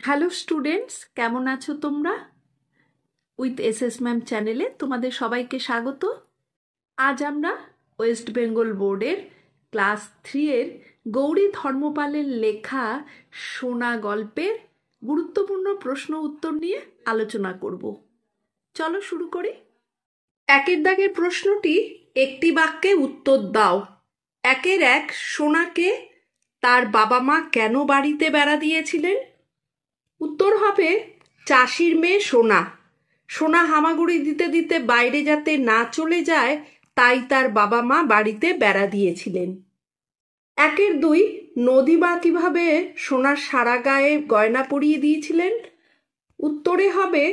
Hello students, কেমন আছো তোমরা? উইথ এসএস ম্যাম চ্যানেলে তোমাদের সবাইকে স্বাগত। আজ আমরা ওয়েস্ট বেঙ্গল বোর্ডের ক্লাস 3-এর গৌরী ধর্মপালের লেখা সোনা গল্পের গুরুত্বপূর্ণ প্রশ্ন উত্তর নিয়ে আলোচনা করব। চলো শুরু করি। একের দাগের প্রশ্নটি, একটি বাক্যে উত্তর দাও। 1-1 সোনাকে তার বাবা মা কেন বাড়িতে বেড়া দিয়েছিলেন? উত্তর হবে চাষির মেয়ে সোনা। সোনা হামাগুড়ি দিতে দিতে বাইরে যাতে না চলে যায়, তাই তার বাবা মা বাড়িতে বেড়া দিয়েছিলেন। 1-2 নদী মা কিভাবে সোনার সারা গায়ে গয়না পরিয়ে দিয়েছিলেন? উত্তরে হবে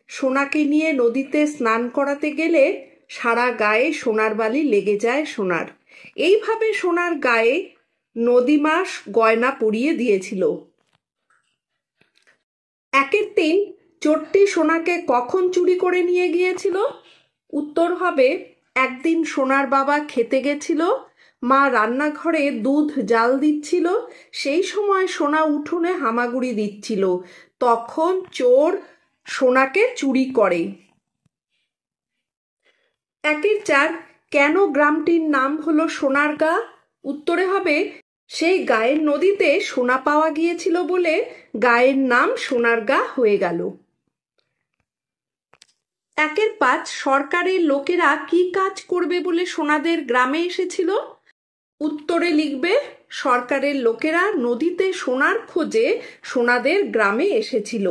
সোনাকে নিয়ে নদীতে স্নান করাতে গেলে সারা গায়ে সোনার বালি লেগে যায় সোনার। এইভাবে সোনার গায়ে নদী মা গয়না পরিয়ে দিয়েছিল। 1-3 চোরটি সোনাকে কখন চুরি করে নিয়ে গিয়েছিল? উত্তর হবে একদিন সোনার বাবা খেতে গেছিল, মা রান্নাঘরে দুধ জাল দিচ্ছিল, সেই সময় সোনা উঠোনে হামাগুড়ি দিচ্ছিল, তখন চোর সোনাকে চুরি করে। 1-4 কেন গ্রামটির নাম হলো সোনারগাঁ? উত্তরে হবে সেই গায়ের নদীতে সোনা পাওয়া গিয়েছিল বলে গায়ের নাম সোনারগাঁ হয়ে গেল। 1-5 সরকারের লোকেরা কি কাজ করবে বলে সোনাদের গ্রামে এসেছিল? উত্তরে লিখবে সরকারের লোকেরা নদীতে সোনার খোঁজে সোনাদের গ্রামে এসেছিল।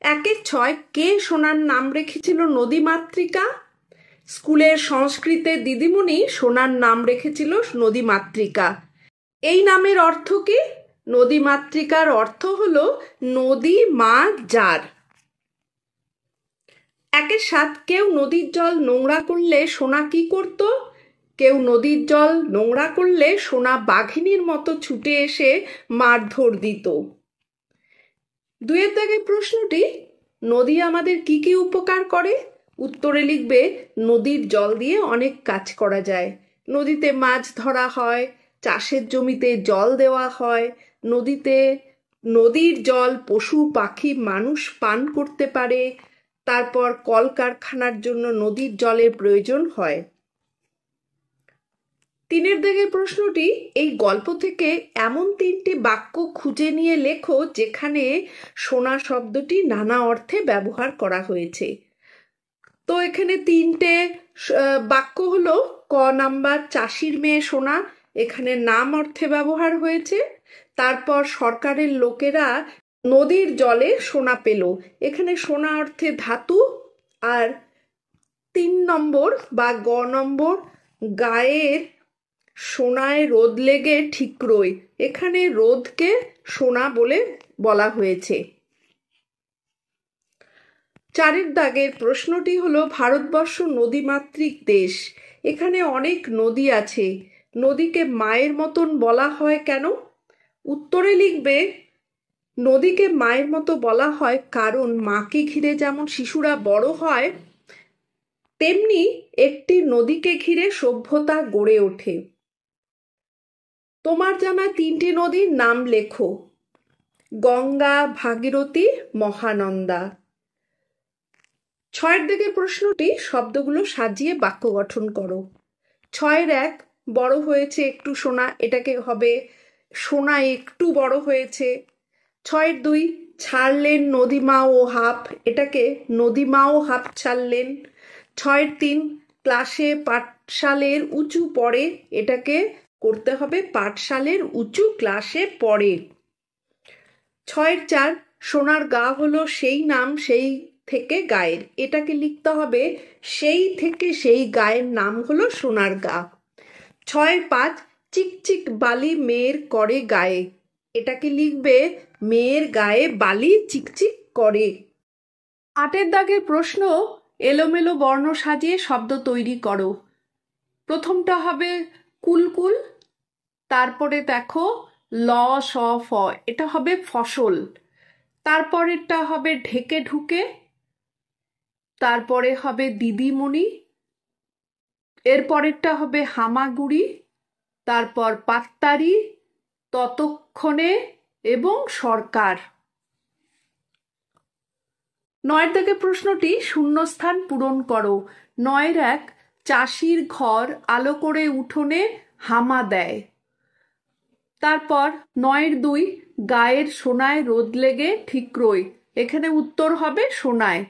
1-6 কে সোনার নাম রেখেছিল নদীমাতৃকা? স্কুলের সংস্কৃতের দিদিমণি সোনার নাম রেখেছিল নদীমাতৃকা। এই নামের অর্থ কি? নদীমাতৃকার অর্থ হলো নদী মা যার। 1-7 কেউ নদীর জল নোংরা করলে সোনা কি করত? কেউ নদীর জল নোংরা করলে সোনা বাঘিনীর মতো ছুটে এসে মারধর দিত। 2-এর দাগের প্রশ্নটি, নদী আমাদের কি কি উপকার করে? উত্তরে লিখবে নদীর জল দিয়ে অনেক কাজ করা যায়। নদীতে মাছ ধরা হয়, চাষের জমিতে জল দেওয়া হয়, নদীর জল পশু পাখি মানুষ পান করতে পারে, তারপর কলকারখানার জন্য নদীর জলের প্রয়োজন হয়। 3-এর দাগের প্রশ্নটি, এই গল্প থেকে এমন 3টি বাক্য খুঁজে নিয়ে লেখো যেখানে সোনা শব্দটি নানা অর্থে ব্যবহার করা হয়েছে। তো এখানে 3টে বাক্য হলো, ক নাম্বার চাষির মেয়ে সোনা, এখানে নাম অর্থে ব্যবহার হয়েছে। তারপর সরকারের লোকেরা নদীর জলে সোনা পেল, এখানে সোনা অর্থে ধাতু। আর 3 নম্বর বা গ নম্বর, গায়ের সোনায় রোদ লেগে ঠিকরোয়, এখানে রোদকে সোনা বলে বলা হয়েছে। 4-এর দাগের প্রশ্নটি হলো ভারতবর্ষ নদীমাতৃক দেশ, এখানে অনেক নদী আছে, নদীকে মায়ের মতন বলা হয় কেন? উত্তরে লিখবে নদীকে মায়ের মতো বলা হয় কারণ মাকে ঘিরে যেমন শিশুরা বড় হয়, তেমনি একটি নদীকে ঘিরে সভ্যতা গড়ে ওঠে। তোমার জানা 3টি নদীর নাম লেখো। গঙ্গা, ভাগীরথী, মহানন্দা। 6-এর দিকের প্রশ্নটি, শব্দগুলো সাজিয়ে বাক্য গঠন করো। 6-1 বড় হয়েছে একটু সোনা, এটাকে হবে সোনা একটু বড় হয়েছে। 6-2 ছাড়লেন নদীমা ও হাঁপ, এটাকে নদীমা ও হাঁপ ছাড়লেন। 6-3 ক্লাসে পাঠশালের উঁচু পড়ে, এটাকে করতে হবে পাঠশালের উঁচু ক্লাসে পড়ে। 6-4 সোনার গা হলো সেই নাম সেই থেকে গায়ের, এটাকে লিখতে হবে সেই থেকে সেই গায়ের নাম হলো সোনার গা। 6-5 চিকচিক বালি মেয়ের করে গায়ে, এটাকে লিখবে মেয়ের গায়ে বালি চিকচিক করে। 8-এর দাগের প্রশ্ন, এলোমেলো বর্ণ সাজিয়ে শব্দ তৈরি করো। প্রথমটা হবে কুলকুল, তারপরে দেখো ল স ফ, এটা হবে ফসল। তারপরেরটা হবে ঢেকে ঢুকে, তারপরে হবে দিদিমণি, এরপরেরটা হবে হামাগুড়ি, তারপর পাত্তারি, ততক্ষণে এবং সরকার। নয়ের দাগের প্রশ্নটি শূন্যস্থান পূরণ করো। 9-1 চাষির ঘর আলো করে উঠোনে হামা দেয়। তারপর 9-2 গায়ের সোনায় রোদ লেগে ঠিকরই। এখানে উত্তর হবে সোনায়।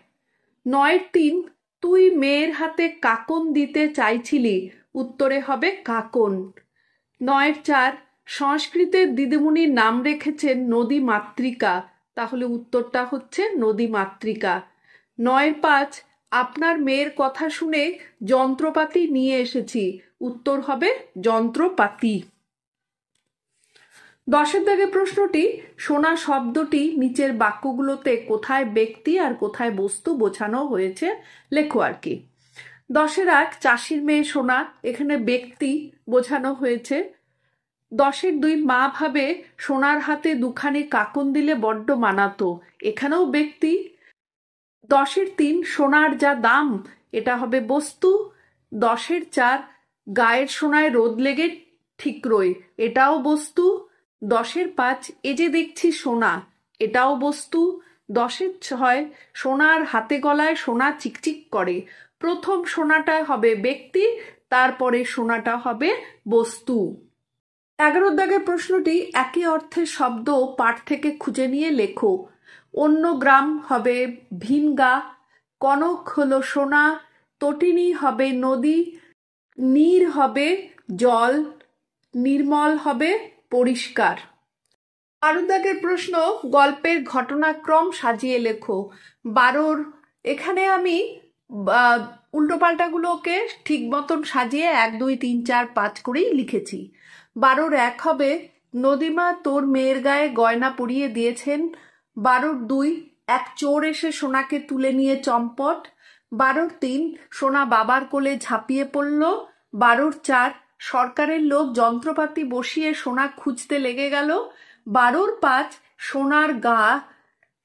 9-3 তুই মেয়ের হাতে কাকন দিতে চাইছিলি, উত্তরে হবে কাকন। 9-4 সংস্কৃতের দিদিমণির নাম রেখেছেন নদী মাতৃকা, তাহলে উত্তরটা হচ্ছে নদী মাতৃকা। 9-5 আপনার মেয়ের কথা শুনে যন্ত্রপাতি নিয়ে এসেছি, উত্তর হবে যন্ত্রপাতি। 10-এর দাগের প্রশ্নটি সোনা শব্দটি নিচের বাক্যগুলোতে কোথায় ব্যক্তি আর কোথায় বস্তু বোঝানো হয়েছে লেখো আর কি। 10-1 চাষির মেয়ে সোনা, এখানে ব্যক্তি বোঝানো হয়েছে। 10-2 মা ভাবে সোনার হাতে দুখানি কাকন দিলে বড্ড মানাতো, এখানেও ব্যক্তি। 10-3 সোনার যা দাম, এটা হবে বস্তু। 10-4 গায়ের সোনায় রোদ লেগে ঠিকরই, এটাও বস্তু। 10-5 এ যে দেখছি সোনা, এটাও বস্তু। 10-6 সোনার হাতে গলায় সোনা চিকচিক করে, প্রথম সোনাটা হবে ব্যক্তি, তারপরে সোনাটা হবে বস্তু। 11-র দাগের প্রশ্নটি একই অর্থের শব্দ পাঠ থেকে খুঁজে নিয়ে লেখো। অন্য গ্রাম হবে ভিনগা, কনক হলো সোনা, তটিনী হবে নদী, নীর হবে জল, নির্মল হবে পরিষ্কার। 12 দাগের প্রশ্ন গল্পের ঘটনাক্রম সাজিয়ে লেখো। 12 এখানে আমি উল্টোপাল্টাগুলোকে ঠিক মতন সাজিয়ে 1 2 3 4 5 করেই লিখেছি। 12-1 হবে নদীমা তোর মেয়ের গায়ে গয়না পরিয়ে দিয়েছেন। 12-2 এক চোর এসে সোনাকে তুলে নিয়ে চম্পট। 12-3 সোনা বাবার কোলে ঝাঁপিয়ে পড়ল। 12-4 সরকারের লোক যন্ত্রপাতি বসিয়ে সোনা খুঁজতে লেগে গেল। 12-5 সোনার গা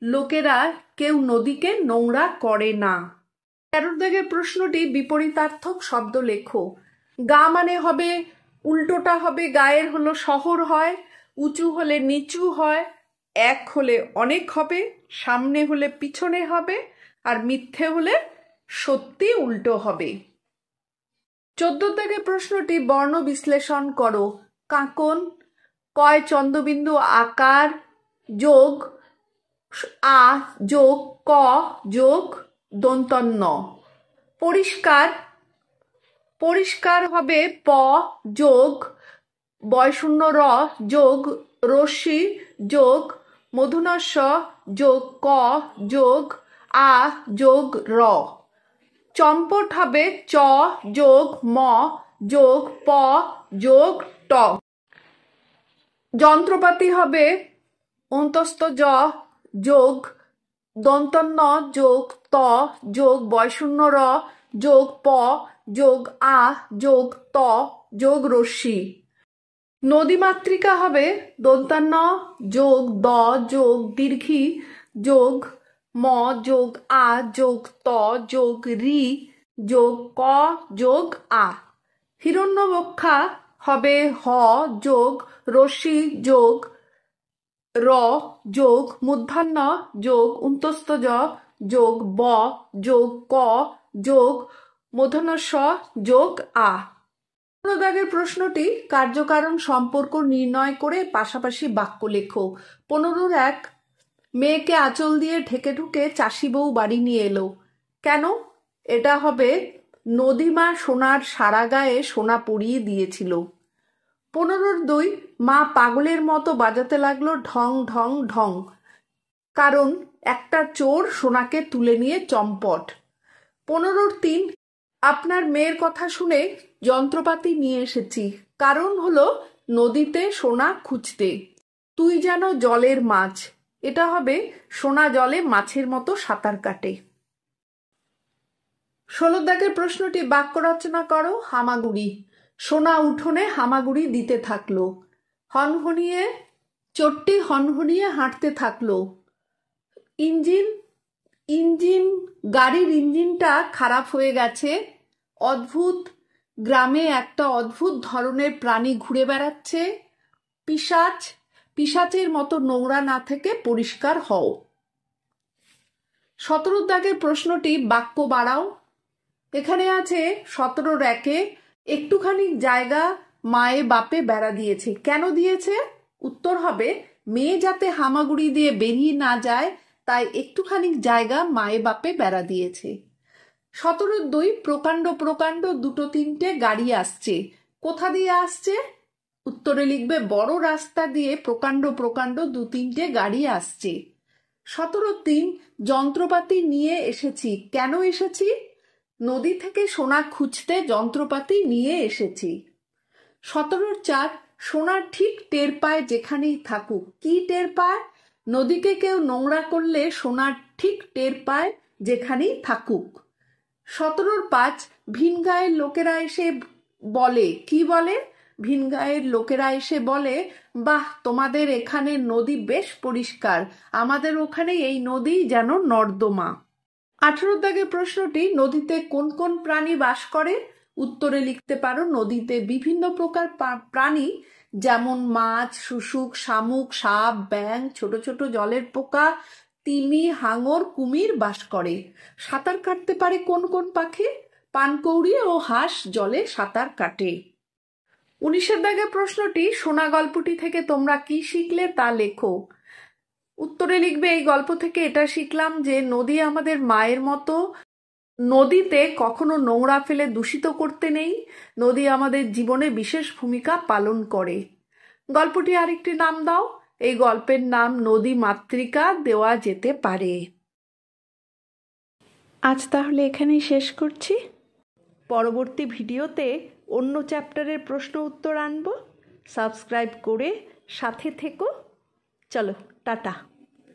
লোকেরা কেউ নদীকে নোংরা করে না। 13 দাগের প্রশ্নটি বিপরীতার্থক শব্দ লেখো। গা মানে হবে উল্টোটা হবে, গায়ের হলো শহর হয়, উঁচু হলে নিচু হয়, এক হলে অনেক হবে, সামনে হলে পিছনে হবে, আর মিথ্যে হলে সত্যি উল্টো হবে। 14 দাগের প্রশ্নটি বর্ণ বিশ্লেষণ করো। কাকন, কয় চন্দ্রবিন্দু আকার যোগ আ যোগ ক যোগ দন্তন্য। পরিষ্কার, পরিষ্কার হবে প যোগ বয়শূন্য র যোগ রশ্মি যোগ মূর্ধন্য ষ যোগ ক যোগ আ যোগ র। চম্পট হবে চ যোগ ম যোগ প যোগ ট। যন্ত্রপাতি হবে অন্তস্থ জ যোগ দন্তন্য যোগ ত যোগ বয়শূন্য র যোগ প যোগ আ যোগ ত যোগ রশ্মি। নদীমাতৃকা হবে দন্তান্ন যোগ দ যোগ দীর্ঘী যোগ ম যোগ আ যোগ ত যোগ রি যোগ ক যোগ আ। হিরণ্যবক্ষা হবে হ যোগ রশ্মি যোগ র যোগ মূর্ধন্য যোগ অন্তস্থ জ যোগ ব যোগ ক যোগ মূর্ধন্য ষ যোগ আ। 15 দাগের প্রশ্নটি কার্যকারণ সম্পর্ক নির্ণয় করে পাশাপাশি বাক্য লেখো। 15-1 মেয়েকে আঁচল দিয়ে ঢেকে ঢুকে চাষি বউ বাড়ি নিয়ে এলো। কেন? এটা হবে নদীমা সোনার সারা গায়ে সোনা পরিয়ে দিয়েছিল। 15-2 মা পাগলের মতো বাজাতে লাগলো ঢং ঢং ঢং, কারণ একটা চোর সোনাকে তুলে নিয়ে চম্পট। 15-3 আপনার মেয়ের কথা শুনে যন্ত্রপাতি নিয়ে এসেছি, কারণ হলো নদীতে সোনা খুঁজতে। তুই যেন জলের মাছ, এটা হবে সোনা জলে মাছের মতো সাঁতার কাটে। 16 দাগের প্রশ্নটি বাক্য রচনা করো। হামাগুড়ি, সোনা উঠোনে হামাগুড়ি দিতে থাকলো। হনহনিয়ে, চোরটি হনহনিয়ে হাঁটতে থাকলো। ইঞ্জিন, ইঞ্জিন গাড়ির ইঞ্জিনটা খারাপ হয়ে গেছে। অদ্ভুত, গ্রামে একটা অদ্ভুত ধরনের প্রাণী ঘুরে বেড়াচ্ছে। পিশাচ, পিশাচের মতো নোংরা না থেকে পরিষ্কার হও। 17 দাগের প্রশ্নটি বাক্য বাড়াও। এখানে আছে 17 একে একটুখানি জায়গা মায়ে বাপে বেড়া দিয়েছে। কেন দিয়েছে? উত্তর হবে মেয়ে যাতে হামাগুড়ি দিয়ে বেরিয়ে না যায় তাই একটুখানি জায়গা মায়ে বাপে বেড়া দিয়েছে। 17 প্রকাণ্ড প্রকাণ্ড দুটো তিনটে গাড়ি আসছে। কোথা দিয়ে আসছে? উত্তরে লিখবে বড় রাস্তা দিয়ে প্রকাণ্ড প্রকাণ্ড দু তিনটে গাড়ি আসছে। 17 যন্ত্রপাতি নিয়ে এসেছি। কেন এসেছি? নদী থেকে সোনা খুঁজতে যন্ত্রপাতি নিয়ে এসেছি। 17 সোনা ঠিক টের পায় যেখানেই থাকুক। কি টের পায়? নদীকে কেউ নোংরা করলে সোনা ঠিক টের পায় যেখানেই থাকুক। 17 ভিন গায়ের লোকেরা এসে বলে। কি বলে? ভিন গায়ের লোকেরা এসে বলে, বাহ, তোমাদের এখানে নদী বেশ পরিষ্কার, আমাদের ওখানে এই নদী যেন নর্দমা। 18 দাগের প্রশ্নটি নদীতে কোন কোন প্রাণী বাস করে? উত্তরে লিখতে পারো নদীতে বিভিন্ন প্রকার প্রাণী যেমন মাছ, শুশুক, শামুক, সাপ, ব্যাঙ, ছোট ছোট জলের পোকা, তিমি, হাঙর, কুমির বাস করে। সাঁতার কাটতে পারে কোন কোন পাখি? পানকৌড়ি ও হাঁস জলে সাঁতার কাটে। 19 দাগের প্রশ্নটি সোনা গল্পটি থেকে তোমরা কি শিখলে তা লেখো। উত্তরে লিখবে এই গল্প থেকে এটা শিখলাম যে নদী আমাদের মায়ের মতো। নদীতে কখনো নোংরা ফেলে দূষিত করতে নেই। নদী আমাদের জীবনে বিশেষ ভূমিকা পালন করে। গল্পটি আরেকটি নাম দাও। এই গল্পের নাম নদী মাতৃকা দেওয়া যেতে পারে। আজ তাহলে এখানেই শেষ করছি। পরবর্তী ভিডিওতে অন্য চ্যাপ্টারের প্রশ্ন উত্তর আনবো। সাবস্ক্রাইব করে সাথে থেকো। চলো, টাটা।